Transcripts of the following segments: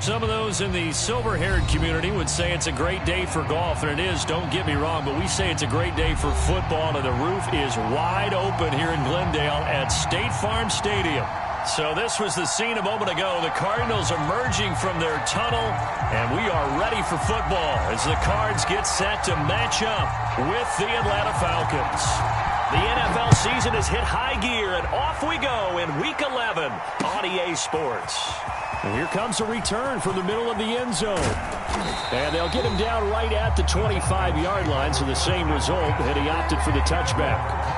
Some of those in the silver-haired community would say it's a great day for golf, and it is, don't get me wrong, but we say it's a great day for football, and the roof is wide open here in Glendale at State Farm Stadium. So this was the scene a moment ago. The Cardinals emerging from their tunnel, and we are ready for football as the Cards get set to match up with the Atlanta Falcons. The NFL season has hit high gear, and off we go in Week 11 on EA Sports. And here comes a return from the middle of the end zone. And they'll get him down right at the 25-yard line, so the same result, and he opted for the touchback.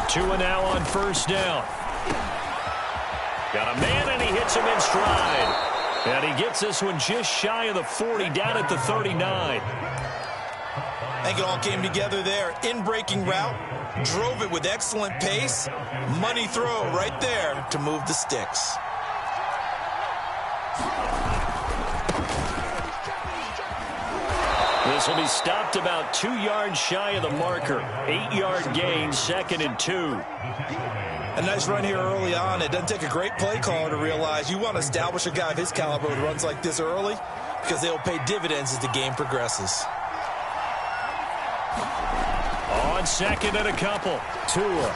Two and now on first down. Got a man, and he hits him in stride. And he gets this one just shy of the 40, down at the 39. I think it all came together there. In-breaking route, drove it with excellent pace. Money throw right there to move the sticks. This will be stopped about 2 yards shy of the marker. 8-yard gain, 2nd and 2. A nice run here early on. It doesn't take a great play caller to realize you want to establish a guy of his caliber who runs like this early, because they'll pay dividends as the game progresses. On 2nd and a couple. Tua.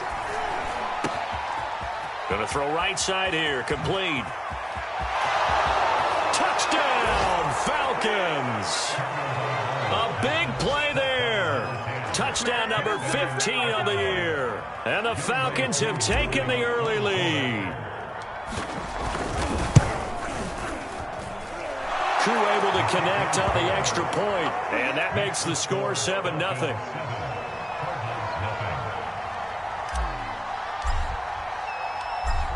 Going to throw right side here. Complete. Touchdown, Falcons. A big play there. Touchdown number 15 on the year. And the Falcons have taken the early lead. Crew able to connect on the extra point. And that makes the score 7-0.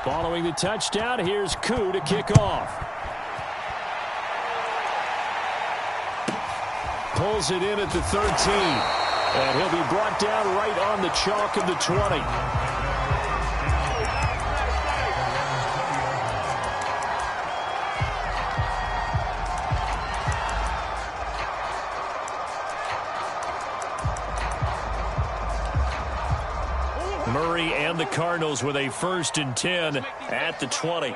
Following the touchdown, here's Koo to kick off. Pulls it in at the 13. And he'll be brought down right on the chalk of the 20. Murray and the Cardinals with a 1st and 10 at the 20.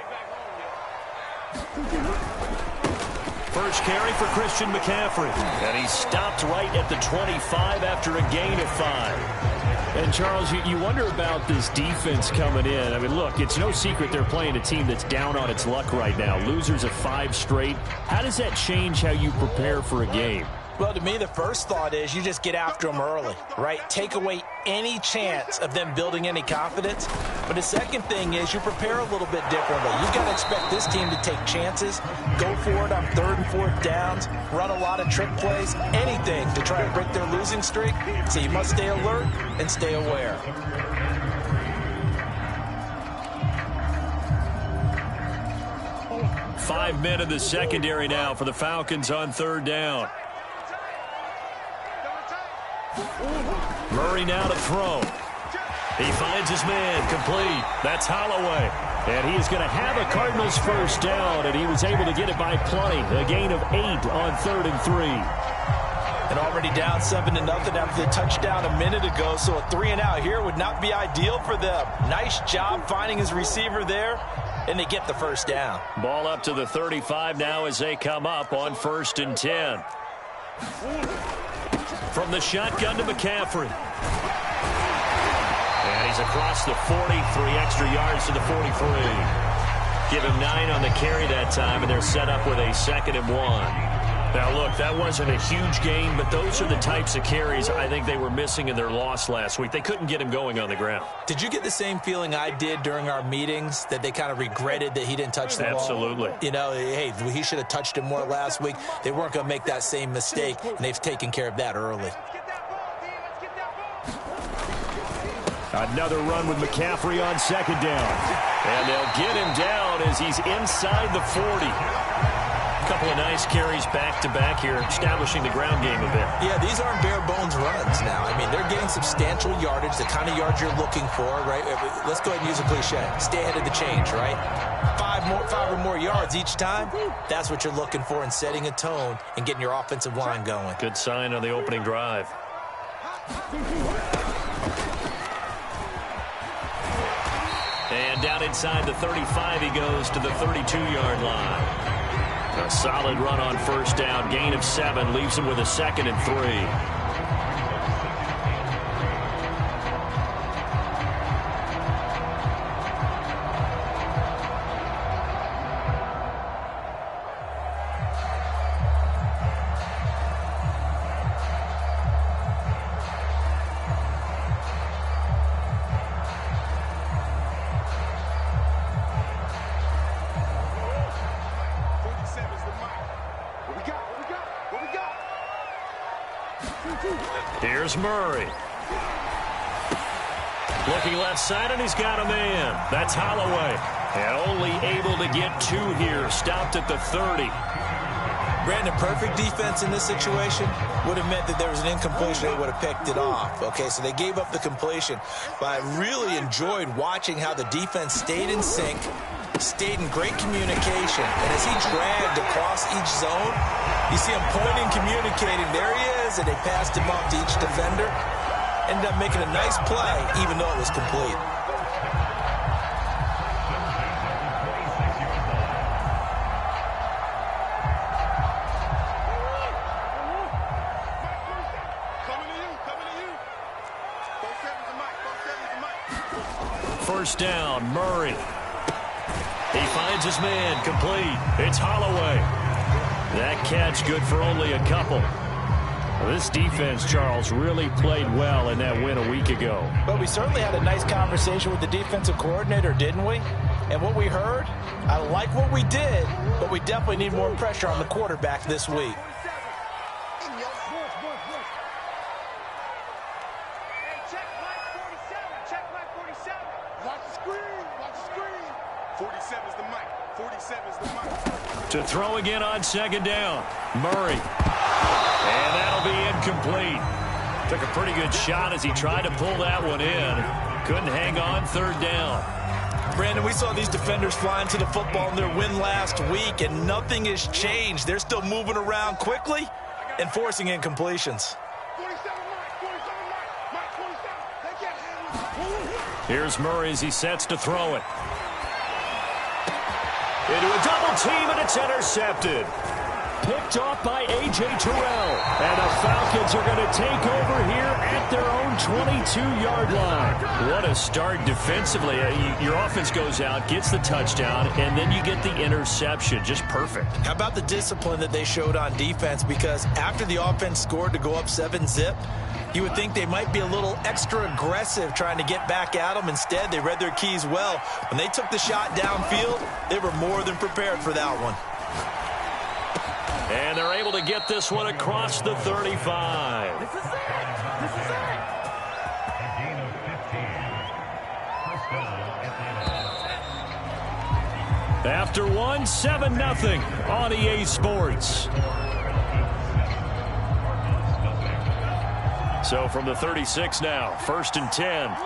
First carry for Christian McCaffrey. And he stopped right at the 25 after a gain of 5. And, Charles, you wonder about this defense coming in. I mean, look, it's no secret they're playing a team that's down on its luck right now. Losers of 5 straight. How does that change how you prepare for a game? Well, to me, the first thought is you just get after them early, right? Take away any chance of them building any confidence. But the second thing is you prepare a little bit differently. You've got to expect this team to take chances, go for it on 3rd and 4th downs, run a lot of trick plays, anything to try and break their losing streak. So you must stay alert and stay aware. Five men in the secondary now for the Falcons on 3rd down. Murray now to throw. He finds his man, complete. That's Holloway. And he is going to have a Cardinals 1st down, and he was able to get it by plenty. A gain of 8 on 3rd and 3. And already down 7-0 after the touchdown a minute ago, so a 3-and-out here would not be ideal for them. Nice job finding his receiver there, and they get the 1st down. Ball up to the 35 now as they come up on 1st and 10. From the shotgun to McCaffrey. And he's across the 40, 3 extra yards to the 43. Give him 9 on the carry that time, and they're set up with a 2nd and 1. Now, look, that wasn't a huge gain, but those are the types of carries I think they were missing in their loss last week. They couldn't get him going on the ground. Did you get the same feeling I did during our meetings, that they kind of regretted that he didn't touch the ball? Absolutely. You know, hey, he should have touched it more last week. They weren't going to make that same mistake, and they've taken care of that early. Another run with McCaffrey on 2nd down. And they'll get him down as he's inside the 40. Couple of nice carries back-to-back here, establishing the ground game a bit. Yeah, these aren't bare-bones runs now. I mean, they're getting substantial yardage, the kind of yards you're looking for, right? Let's go ahead and use a cliche. Stay ahead of the change, right? Five or more yards each time, that's what you're looking for in setting a tone and getting your offensive line going. Good sign on the opening drive. And down inside the 35, he goes to the 32-yard line. A solid run on first down. Gain of 7 leaves him with a 2nd and 3. Here's Murray. Looking left side, and he's got a man. That's Holloway. And only able to get 2 here. Stopped at the 30. Brandon, perfect defense in this situation would have meant that there was an incompletion. They would have picked it off. Okay, so they gave up the completion. But I really enjoyed watching how the defense stayed in sync, stayed in great communication. And as he dragged across each zone, you see him pointing, communicating. There he is, and they passed him off to each defender. Ended up making a nice play, even though it was complete. First down, Murray. He finds his man, complete. It's Holloway. That catch good for only a couple. Well, this defense, Charles, really played well in that win a week ago. But we certainly had a nice conversation with the defensive coordinator, didn't we? And what we heard, I like what we did, but we definitely need more pressure on the quarterback this week. To throw again on second down. Murray. And that'll be incomplete. Took a pretty good shot as he tried to pull that one in. Couldn't hang on third down. Brandon, we saw these defenders flying to the football in their win last week, and nothing has changed. They're still moving around quickly and forcing incompletions. Here's Murray as he sets to throw it. Into a double team, and it's intercepted. Picked off by A.J. Terrell. And the Falcons are going to take over here at their own 22-yard line. What a start defensively. Your offense goes out, gets the touchdown, and then you get the interception. Just perfect. How about the discipline that they showed on defense? Because after the offense scored to go up 7-zip, you would think they might be a little extra aggressive trying to get back at them. Instead, they read their keys well. When they took the shot downfield, they were more than prepared for that one. And they're able to get this one across the 35. This is it. This is it. After one, 7-0 on EA Sports. So from the 36 now, 1st and 10.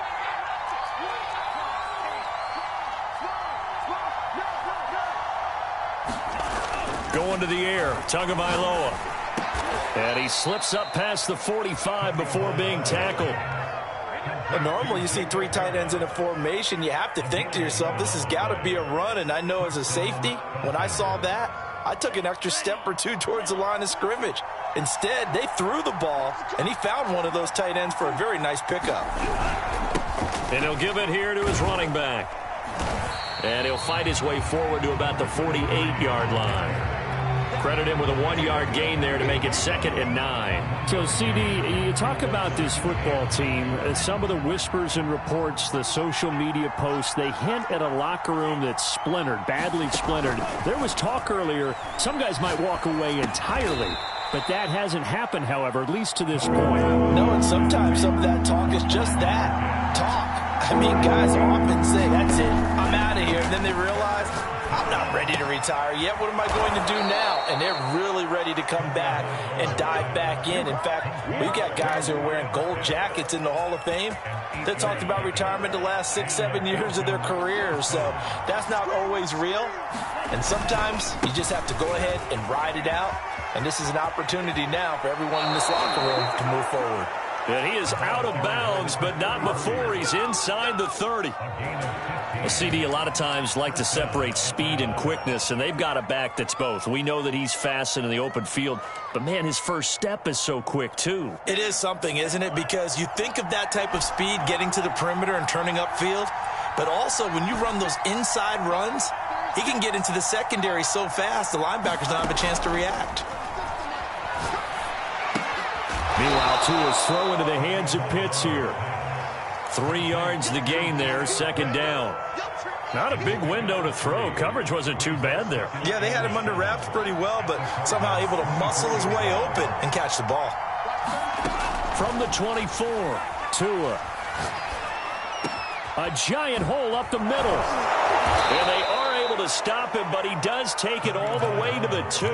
Going to the air, Tagovailoa. And he slips up past the 45 before being tackled. But normally you see 3 tight ends in a formation, you have to think to yourself, this has got to be a run. And I know as a safety, when I saw that, I took an extra step or 2 towards the line of scrimmage. Instead, they threw the ball, and he found one of those tight ends for a very nice pickup. And he'll give it here to his running back. And he'll fight his way forward to about the 48-yard line. Credit him with a 1-yard gain there to make it 2nd and 9. So, CD, you talk about this football team. Some of the whispers and reports, the social media posts, they hint at a locker room that's splintered, badly splintered. There was talk earlier, some guys might walk away entirely. But that hasn't happened, however, at least to this point. No, and sometimes some of that talk is just that, talk. I mean, guys often say, that's it, I'm out of here. And then they realize I'm not ready to retire yet. What am I going to do now? And they're really ready to come back and dive back in. In fact, we've got guys who are wearing gold jackets in the Hall of Fame that talked about retirement the last 6-7 years of their careers. So that's not always real. And sometimes you just have to go ahead and ride it out. And this is an opportunity now for everyone in this locker room to move forward. And he is out of bounds, but not before he's inside the 30. Well, CD, a lot of times like to separate speed and quickness, and they've got a back that's both. We know that he's fast in the open field, but, man, his first step is so quick, too. It is something, isn't it? Because you think of that type of speed getting to the perimeter and turning upfield, but also when you run those inside runs, he can get into the secondary so fast the linebackers don't have a chance to react. Meanwhile, Tua's throw into the hands of Pitts here. 3 yards the gain there, second down. Not a big window to throw. Coverage wasn't too bad there. Yeah, they had him under wraps pretty well, but somehow able to muscle his way open and catch the ball. From the 24, Tua. A giant hole up the middle. And they are able to stop him, but he does take it all the way to the 2.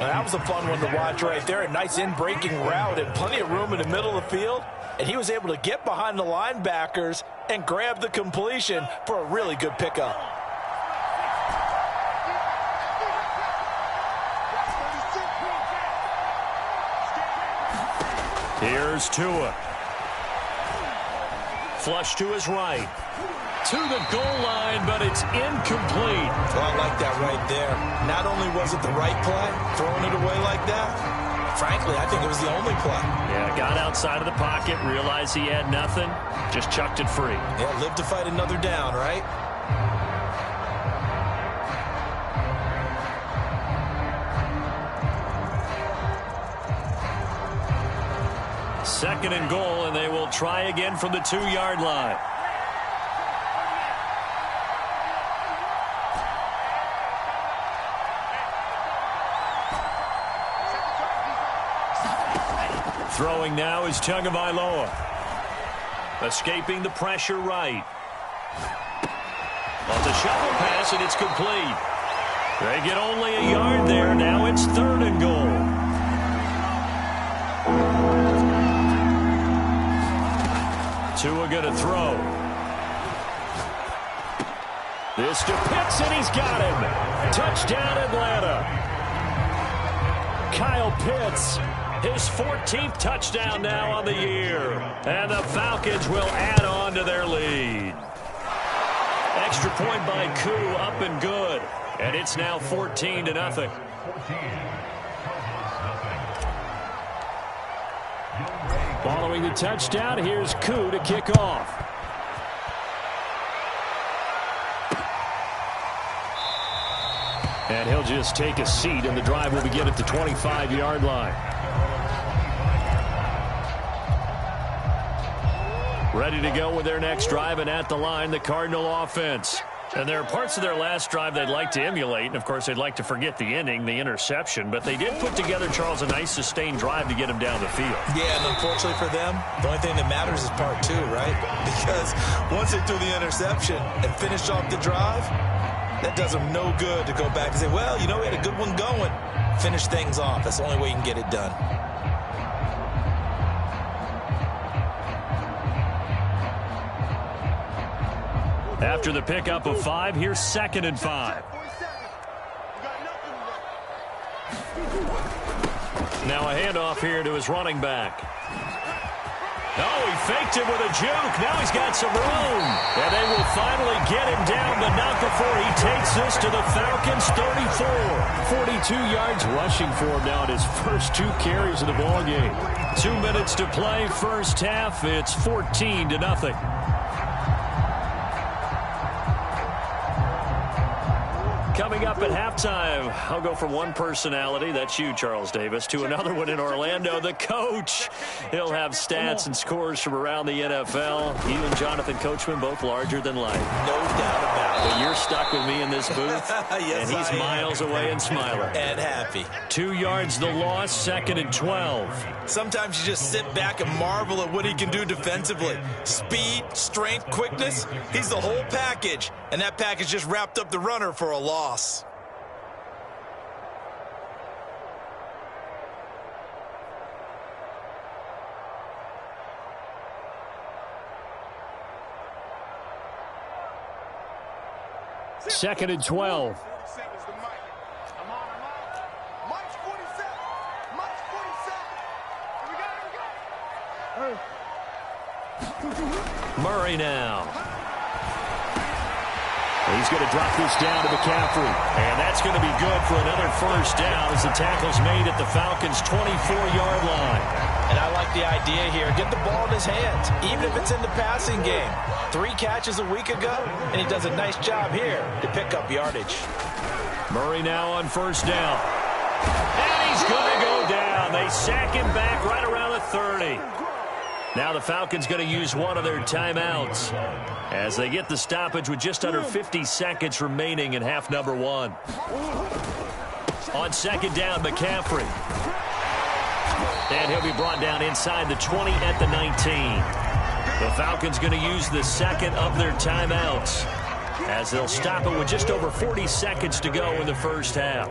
Now, that was a fun one to watch right there. A nice in-breaking route and plenty of room in the middle of the field. And he was able to get behind the linebackers and grab the completion for a really good pickup. Here's Tua. Flush to his right. To the goal line, but it's incomplete. Well, I like that right there. Not only was it the right play, throwing it away like that, frankly, I think it was the only play. Yeah, got outside of the pocket, realized he had nothing, just chucked it free. Yeah, live to fight another down, right? Second and goal, and they will try again from the 2-yard line. Throwing now is Tagovailoa. Escaping the pressure right. On the shovel pass, and it's complete. They get only a yard there. Now it's 3rd and goal. Tua going to throw. This to Pitts, and he's got him. Touchdown, Atlanta. Kyle Pitts. His 14th touchdown now on the year. And the Falcons will add on to their lead. Extra point by Koo, up and good. And it's now 14-0. Following the touchdown, here's Koo to kick off. And he'll just take a seat, and the drive will begin at the 25-yard line. Ready to go with their next drive, and at the line, the Cardinal offense. And there are parts of their last drive they'd like to emulate, and, of course, they'd like to forget the ending, the interception. But they did put together, Charles, a nice sustained drive to get him down the field. Yeah, and unfortunately for them, the only thing that matters is part 2, right? Because once they threw the interception and finished off the drive, that does them no good to go back and say, well, you know, we had a good one going. Finish things off. That's the only way you can get it done. After the pickup of 5, here's 2nd and 5. Now a handoff here to his running back. Oh, he faked it with a juke. Now he's got some room. And they will finally get him down, but not before he takes this to the Falcons' 34. 42 yards rushing for him now in his first 2 carries of the ballgame. 2 minutes to play, first half. It's 14-0. Coming up at halftime, I'll go from one personality, that's you, Charles Davis, to another one in Orlando, the coach. He'll have stats and scores from around the NFL. You and Jonathan Coachman, both larger than life. No doubt about it. But you're stuck with me in this booth, yes, and he's miles away and smiling. And happy. 2 yards the loss, 2nd and 12. Sometimes you just sit back and marvel at what he can do defensively. Speed, strength, quickness, he's the whole package. And that package just wrapped up the runner for a loss. Second and 12. Murray now. He's going to drop this down to McCaffrey. And that's going to be good for another first down as the tackle's made at the Falcons' 24-yard line. And I like the idea here. Get the ball in his hands, even if it's in the passing game. 3 catches a week ago, and he does a nice job here to pick up yardage. Murray now on first down. And he's going to go down. They sack him back right around the 30. Now the Falcons going to use one of their timeouts as they get the stoppage with just under 50 seconds remaining in half number 1. On second down, McCaffrey. And he'll be brought down inside the 20 at the 19. The Falcons going to use the second of their timeouts as they'll stop it with just over 40 seconds to go in the first half.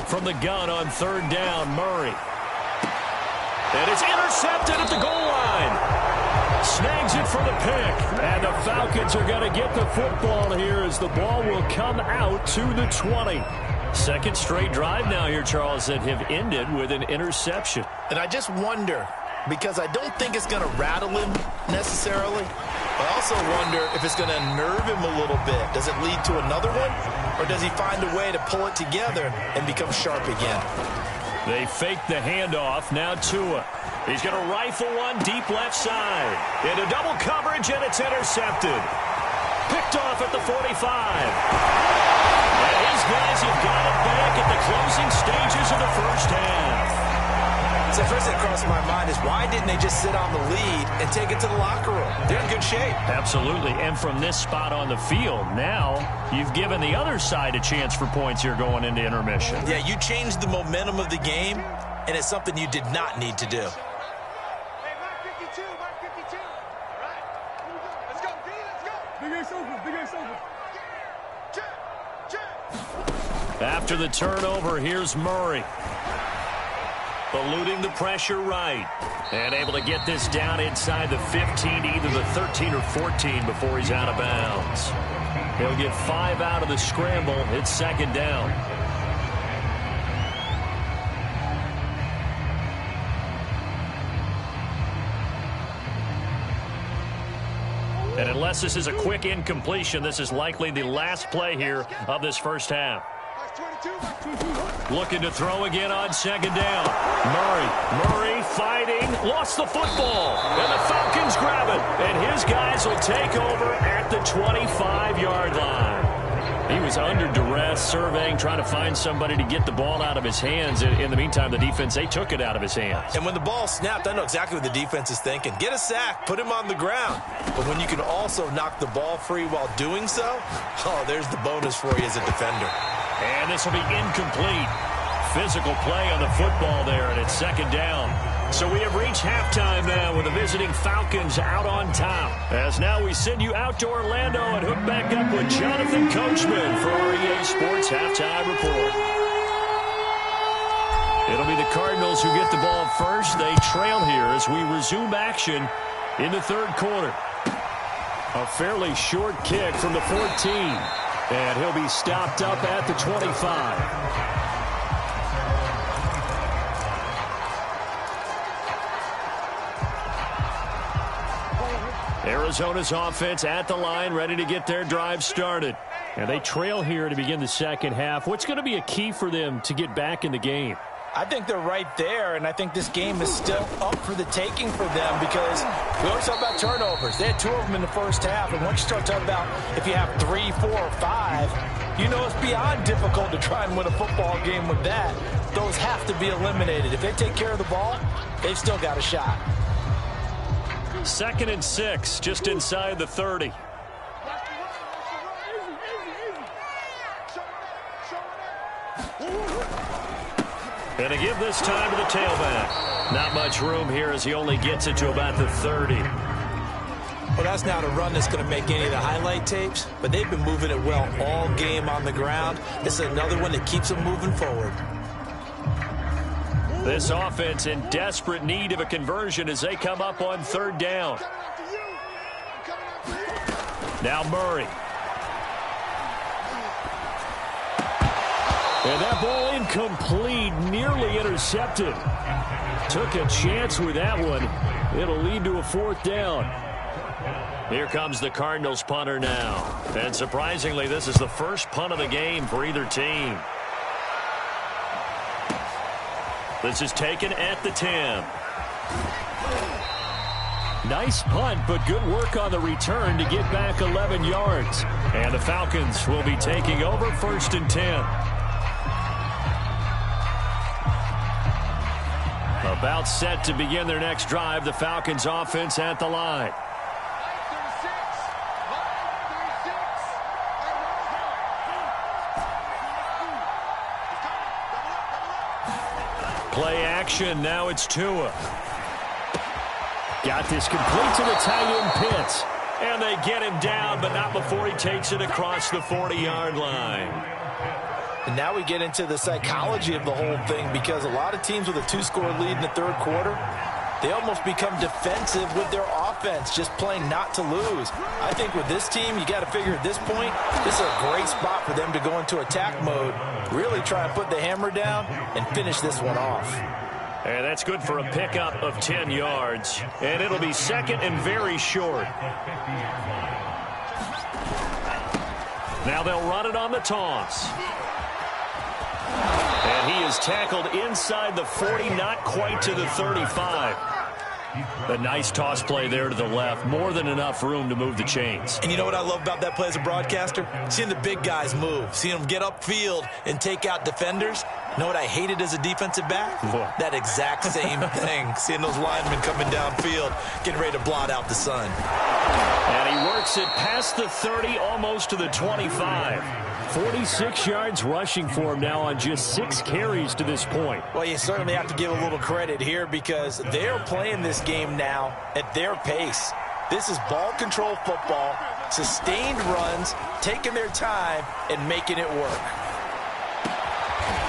From the gun on third down, Murray. And it's intercepted at the goal line. Snags it for the pick. And the Falcons are going to get the football here as the ball will come out to the 20. Second straight drive now here, Charles, that have ended with an interception. And I just wonder, because I don't think it's going to rattle him necessarily, but I also wonder if it's going to unnerve him a little bit. Does it lead to another one? Or does he find a way to pull it together and become sharp again? They fake the handoff. Now Tua. He's going to rifle one deep left side. Into double coverage, and it's intercepted. Picked off at the 45. And his guys have got it back at the closing stages of the first half. So first thing that crossed my mind is why didn't they just sit on the lead and take it to the locker room? They're in good shape. Absolutely. And from this spot on the field, now you've given the other side a chance for points here going into intermission. Yeah, you changed the momentum of the game, and it's something you did not need to do. Hey, Mark 52, Mark 52. All right, here we go. Let's go, D, let's go. Big ace over, big ace over. Check. After the turnover, here's Murray. Eluding the pressure right. And able to get this down inside the 15, either the 13 or 14 before he's out of bounds. He'll get 5 out of the scramble. It's second down. And unless this is a quick incompletion, this is likely the last play here of this first half. Looking to throw again on second down. Murray fighting, lost the football, and the Falcons grab it. And his guys will take over at the 25-yard line. He was under duress, surveying, trying to find somebody to get the ball out of his hands. In the meantime, the defense, they took it out of his hands. And when the ball snapped, I know exactly what the defense is thinking. Get a sack, put him on the ground. But when you can also knock the ball free while doing so, oh, there's the bonus for you as a defender. And this will be incomplete. Physical play on the football there, and it's second down. So we have reached halftime now with the visiting Falcons out on top. As now we send you out to Orlando and hook back up with Jonathan Coachman for our EA Sports Halftime Report. It'll be the Cardinals who get the ball first. They trail here as we resume action in the third quarter. A fairly short kick from the 14. And he'll be stopped up at the 25. Arizona's offense at the line, ready to get their drive started. And they trail here to begin the second half. What's going to be a key for them to get back in the game? I think they're right there, and I think this game is still up for the taking for them because we always talk about turnovers. They had 2 of them in the first half, and once you start talking about if you have 3, 4, or 5, you know it's beyond difficult to try and win a football game with that. Those have to be eliminated. If they take care of the ball, they've still got a shot. 2nd and 6, just inside the 30. And to give this time to the tailback. Not much room here as he only gets it to about the 30. Well, that's not a run that's going to make any of the highlight tapes, but they've been moving it well all game on the ground. This is another one that keeps them moving forward. This offense in desperate need of a conversion as they come up on 3rd down. Now Murray. And that ball incomplete, nearly intercepted. Took a chance with that one. It'll lead to a 4th down. Here comes the Cardinals punter now. And surprisingly, this is the first punt of the game for either team. This is taken at the 10. Nice punt, but good work on the return to get back 11 yards. And the Falcons will be taking over 1st and 10. About set to begin their next drive, the Falcons offense at the line. Play action, now it's Tua. Got this complete to the tight end Pitts. And they get him down, but not before he takes it across the 40-yard line. And now we get into the psychology of the whole thing because a lot of teams with a 2-score lead in the 3rd quarter, they almost become defensive with their offense, just playing not to lose. I think with this team, you got to figure at this point, this is a great spot for them to go into attack mode, really try and put the hammer down and finish this one off. And that's good for a pickup of 10 yards. And it'll be 2nd and very short. Now they'll run it on the toss. And he is tackled inside the 40, not quite to the 35. A nice toss play there to the left. More than enough room to move the chains. And you know what I love about that play as a broadcaster? Seeing the big guys move. Seeing them get upfield and take out defenders. You know what I hated as a defensive back? What? That exact same thing. Seeing those linemen coming downfield, getting ready to blot out the sun. And he works it past the 30, almost to the 25. 46 yards rushing for him now on just 6 carries to this point. Well, you certainly have to give a little credit here because they're playing this game now at their pace. This is ball control football, sustained runs, taking their time, and making it work.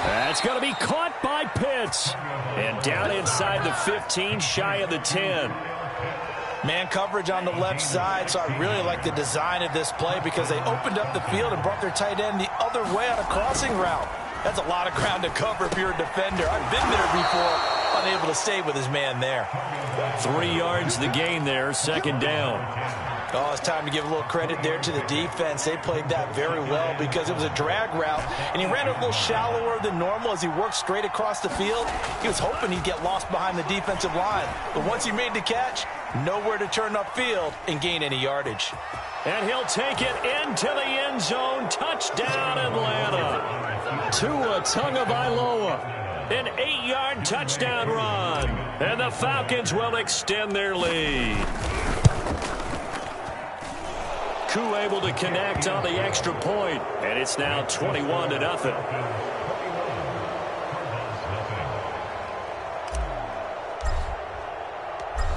That's going to be caught by Pitts. And down inside the 15, shy of the 10. Man coverage on the left side, so I really like the design of this play because they opened up the field and brought their tight end the other way on a crossing route. That's a lot of ground to cover if you're a defender. I've been there before, unable to stay with his man there. 3 yards the gain there, 2nd down. Oh, it's time to give a little credit there to the defense. They played that very well because it was a drag route, and he ran it a little shallower than normal as he worked straight across the field. He was hoping he'd get lost behind the defensive line, but once he made the catch, nowhere to turn upfield and gain any yardage. And he'll take it into the end zone. Touchdown, Atlanta. Tua Tagovailoa. An 8-yard touchdown run. And the Falcons will extend their lead. Koo able to connect on the extra point, and it's now 21-0.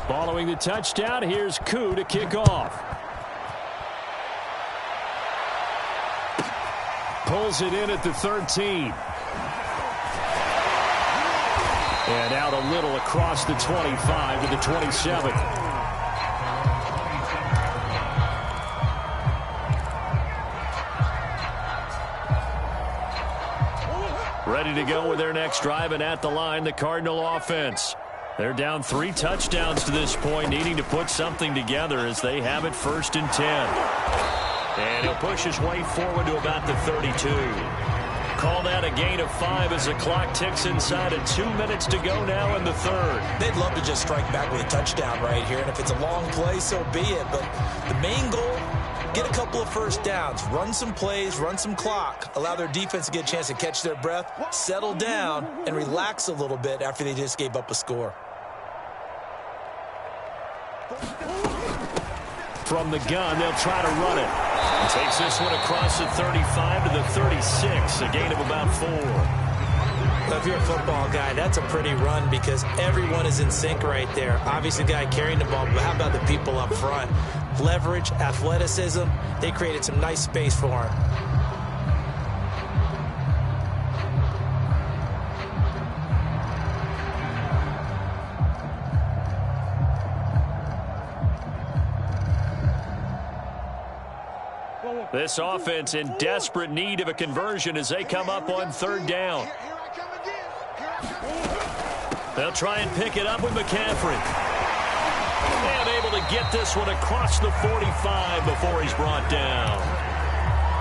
Following the touchdown, here's Koo to kick off. Pulls it in at the 13. And out a little across the 25 to the 27. Ready to go with their next drive, and at the line, the Cardinal offense. They're down 3 touchdowns to this point, needing to put something together as they have it 1st and 10. And he'll push his way forward to about the 32. call that a gain of 5 as the clock ticks inside of 2 minutes to go now in the third. They'd love to just strike back with a touchdown right here, and if it's a long play, so be it. But the main goal, get a couple of first downs, run some plays, run some clock, allow their defense to get a chance to catch their breath, settle down, and relax a little bit after they just gave up a score. From the gun, they'll try to run it. Takes this one across the 35 to the 36, a gain of about 4. Well, if you're a football guy, that's a pretty run because everyone is in sync right there. Obviously, the guy carrying the ball, but how about the people up front? Leverage, athleticism, they created some nice space for him. This offense in desperate need of a conversion as they come up on third down. They'll try and pick it up with McCaffrey. And able to get this one across the 45 before he's brought down.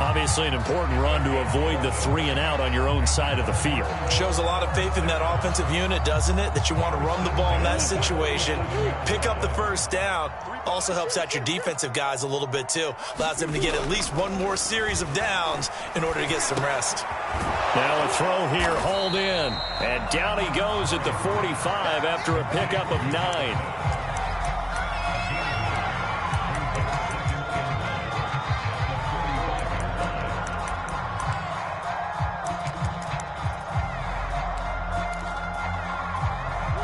Obviously an important run to avoid the 3 and out on your own side of the field. Shows a lot of faith in that offensive unit, doesn't it? That you want to run the ball in that situation. Pick up the first down. Also helps out your defensive guys a little bit too. Allows them to get at least one more series of downs in order to get some rest. Now a throw here, hauled in. And down he goes at the 45 after a pickup of 9.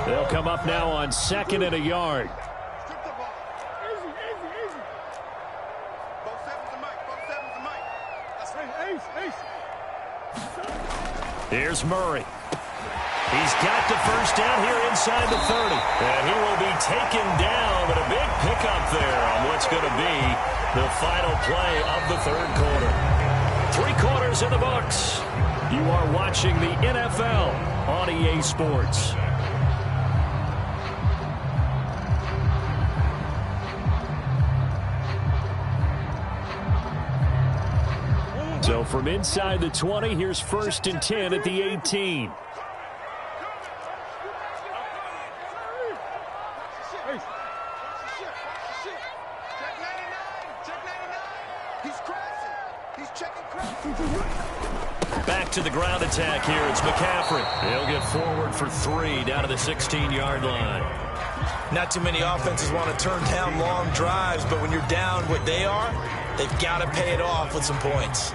They'll come up now on 2nd and a yard. Here's Murray. He's got the first down here inside the 30. And he will be taken down, but a big pickup there on what's going to be the final play of the third quarter. 3 quarters in the books. You are watching the NFL on EA Sports. So from inside the 20, here's 1st and 10 at the 18. Back to the ground attack here. It's McCaffrey. He'll get forward for 3 down to the 16-yard line. Not too many offenses want to turn down long drives, but when you're down what they are, they've got to pay it off with some points.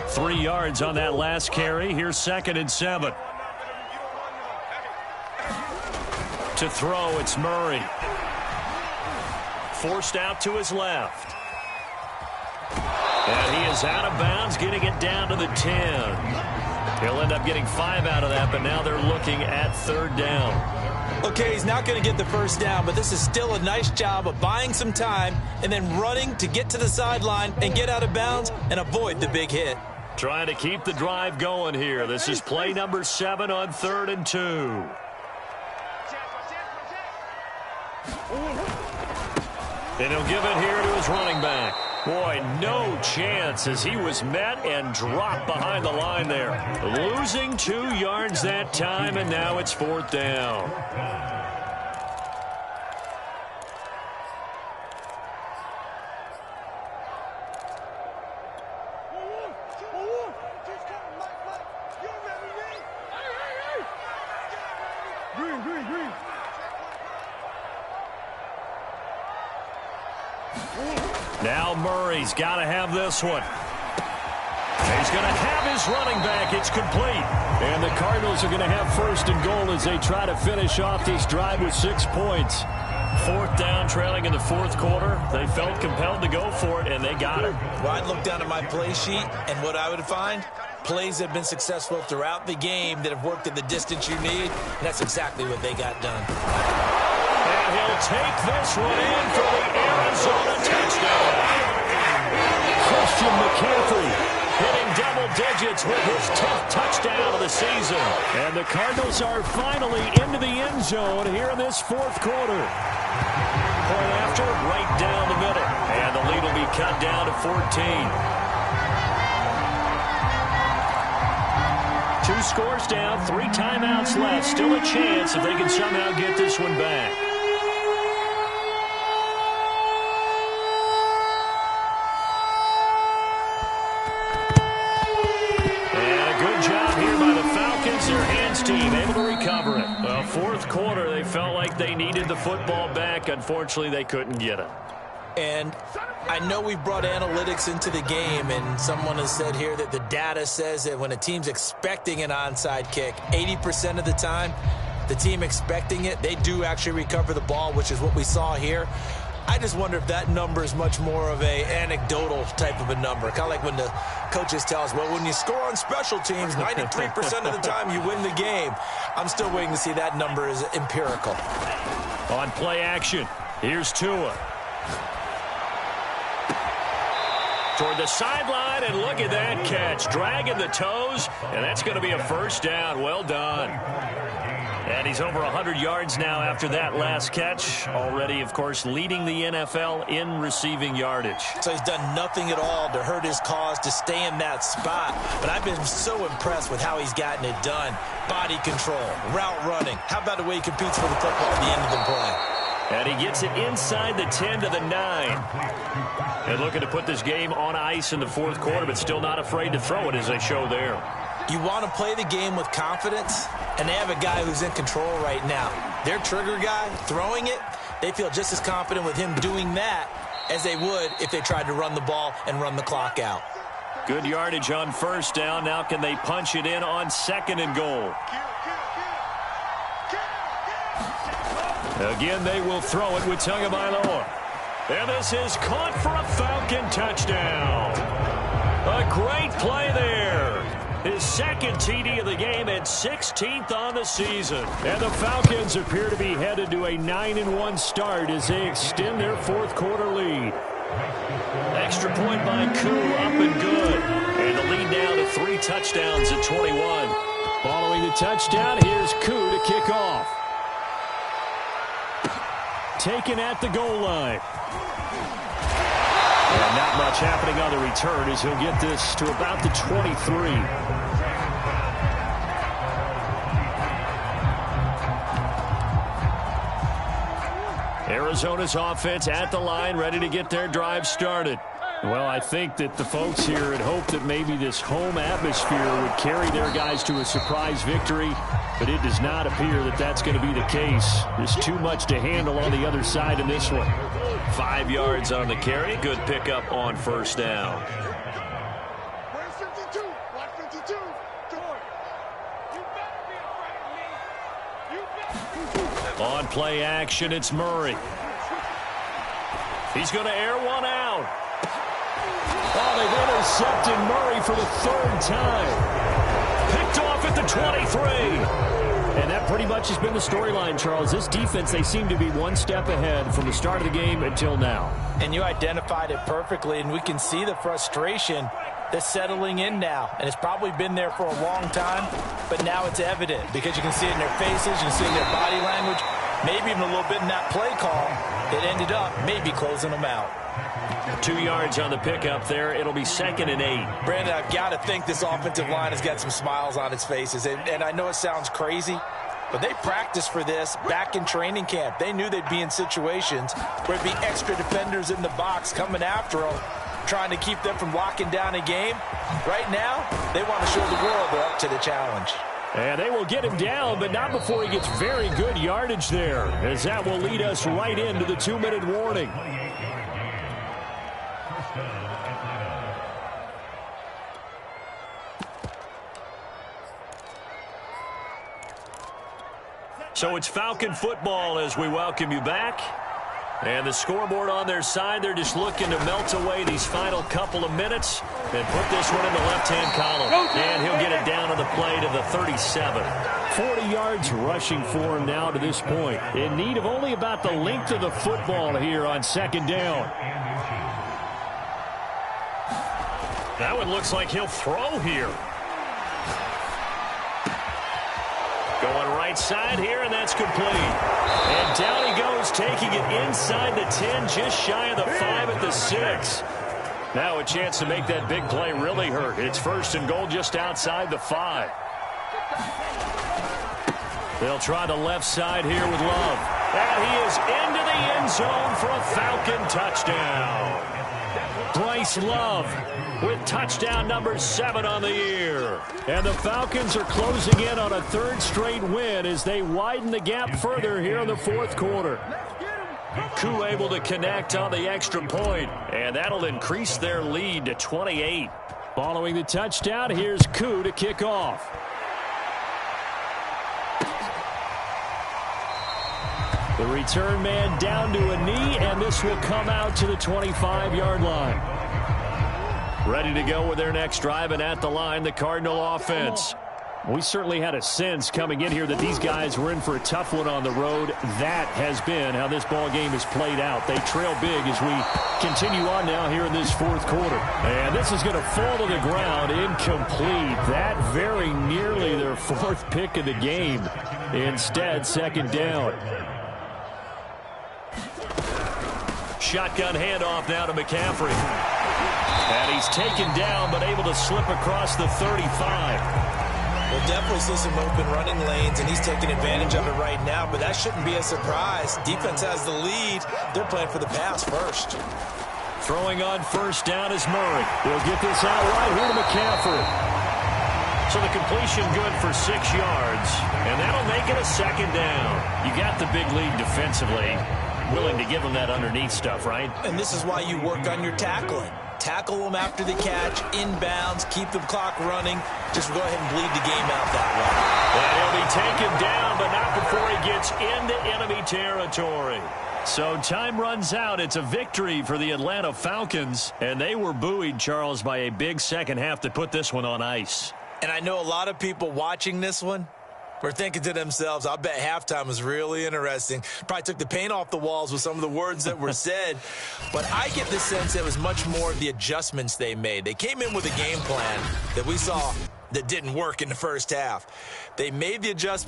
3 yards on that last carry. Here's 2nd and 7. To throw, it's Murray. Forced out to his left. And he is out of bounds, getting it down to the 10. He'll end up getting 5 out of that, but now they're looking at 3rd down. Okay, he's not going to get the first down, but this is still a nice job of buying some time and then running to get to the sideline and get out of bounds and avoid the big hit. Trying to keep the drive going here. This is play number 7 on 3rd and 2. And he'll give it here to his running back. Boy, no chance as he was met and dropped behind the line there. Losing 2 yards that time, and now it's 4th down. Now Murray's got to have this one. He's going to have his running back. It's complete. And the Cardinals are going to have 1st and goal as they try to finish off this drive with 6 points. 4th down, trailing in the 4th quarter. They felt compelled to go for it, and they got it. Well, I'd look down at my play sheet, and what I would find, plays that have been successful throughout the game that have worked at the distance you need, and that's exactly what they got done. And he'll take this one in for the Arizona touchdown. Christian McCaffrey hitting double digits with his 10th touchdown of the season. And the Cardinals are finally into the end zone here in this 4th quarter. Point after, right down the middle. And the lead will be cut down to 14. 2 scores down, 3 timeouts left. Still a chance if they can somehow get this one back. And a good job here by the Falcons. Their hands team able to recover it. Well, fourth quarter, they felt like they needed the football back. Unfortunately, they couldn't get it. And I know we brought analytics into the game, and someone has said here that the data says that when a team's expecting an onside kick, 80% of the time, the team expecting it, they do actually recover the ball, which is what we saw here. I just wonder if that number is much more of a anecdotal type of a number. Kind of like when the coaches tell us, well, when you score on special teams, 93% of the time you win the game. I'm still waiting to see that number is empirical. On play action, here's Tua. Toward the sideline, and look at that catch. Dragging the toes, and that's going to be a first down. Well done. And he's over 100 yards now after that last catch. Already, of course, leading the NFL in receiving yardage. So he's done nothing at all to hurt his cause, to stay in that spot. But I've been so impressed with how he's gotten it done. Body control, route running. How about the way he competes for the football at the end of the play? And he gets it inside the 10 to the 9. And looking to put this game on ice in the fourth quarter, but still not afraid to throw it as they show there. You want to play the game with confidence, and they have a guy who's in control right now. Their trigger guy throwing it, they feel just as confident with him doing that as they would if they tried to run the ball and run the clock out. Good yardage on first down. Now can they punch it in on second and goal? Again, they will throw it with Tagovailoa. And this is caught for a Falcon touchdown. A great play there. His second TD of the game and 16th on the season. And the Falcons appear to be headed to a 9-1 start as they extend their fourth quarter lead. Extra point by Koo, up and good. And the lead now to 3 touchdowns at 21. Following the touchdown, here's Koo to kick off. Taken at the goal line. And not much happening on the return as he'll get this to about the 23. Arizona's offense at the line, ready to get their drive started. Well, I think that the folks here had hoped that maybe this home atmosphere would carry their guys to a surprise victory, but it does not appear that that's going to be the case. There's too much to handle on the other side in this one. 5 yards on the carry. Good pickup on first down. 152, 152. You better be afraid of me. You better. On play action, it's Murray. He's going to air one out. Oh, they've intercepted Murray for the 3rd time. Picked off at the 23. And that pretty much has been the storyline, Charles. This defense, they seem to be one step ahead from the start of the game until now. And you identified it perfectly, and we can see the frustration that's settling in now. And it's probably been there for a long time, but now it's evident because you can see it in their faces, you can see it in their body language, maybe even a little bit in that play call that ended up maybe closing them out. 2 yards on the pickup there. It'll be 2nd and 8. Brandon, I've got to think this offensive line has got some smiles on its faces. And I know it sounds crazy, but they practiced for this back in training camp. They knew they'd be in situations where it'd be extra defenders in the box coming after them, trying to keep them from locking down a game. Right now, they want to show the world they're up to the challenge. And they will get him down, but not before he gets very good yardage there, as that will lead us right into the 2-minute warning. So it's Falcon football as we welcome you back. And the scoreboard on their side, they're just looking to melt away these final couple of minutes and put this one in the left-hand column. And he'll get it down to the plate of the 37. 40 yards rushing for him now to this point. In need of only about the length of the football here on 2nd down. That one looks like he'll throw here. Going right side here, and that's complete. And down he goes, taking it inside the 10, just shy of the 5 at the 6. Now a chance to make that big play really hurt. It's 1st and goal just outside the 5. They'll try the left side here with Love. And he is into the end zone for a Falcon touchdown. Bryce Love with touchdown number 7 on the year. And the Falcons are closing in on a 3rd straight win as they widen the gap further here in the 4th quarter. Koo able to connect on the extra point, and that'll increase their lead to 28. Following the touchdown, here's Koo to kick off. The return man down to a knee, and this will come out to the 25-yard line. Ready to go with their next drive, and at the line, the Cardinal offense. We certainly had a sense coming in here that these guys were in for a tough one on the road. That has been how this ball game has played out. They trail big as we continue on now here in this 4th quarter. And this is going to fall to the ground incomplete. That very nearly their 4th pick of the game. Instead, 2nd down. Shotgun handoff now to McCaffrey. And he's taken down, but able to slip across the 35. We'll definitely see some open running lanes, and he's taking advantage of it right now, but that shouldn't be a surprise. Defense has the lead. They're playing for the pass first. Throwing on 1st down is Murray. He'll get this out right here to McCaffrey. So the completion good for 6 yards, and that'll make it a 2nd down. You got the big lead defensively. Willing to give them that underneath stuff, right? And this is why you work on your tackling. Tackle them after the catch, inbounds, keep the clock running. Just go ahead and bleed the game out that way. And he'll be taken down, but not before he gets into enemy territory. So time runs out. It's a victory for the Atlanta Falcons, and they were buoyed, Charles, by a big second half to put this one on ice. And I know a lot of people watching this one were thinking to themselves, I bet halftime was really interesting. Probably took the paint off the walls with some of the words that were said. But I get the sense it was much more of the adjustments they made. They came in with a game plan that we saw that didn't work in the first half. They made the adjustments.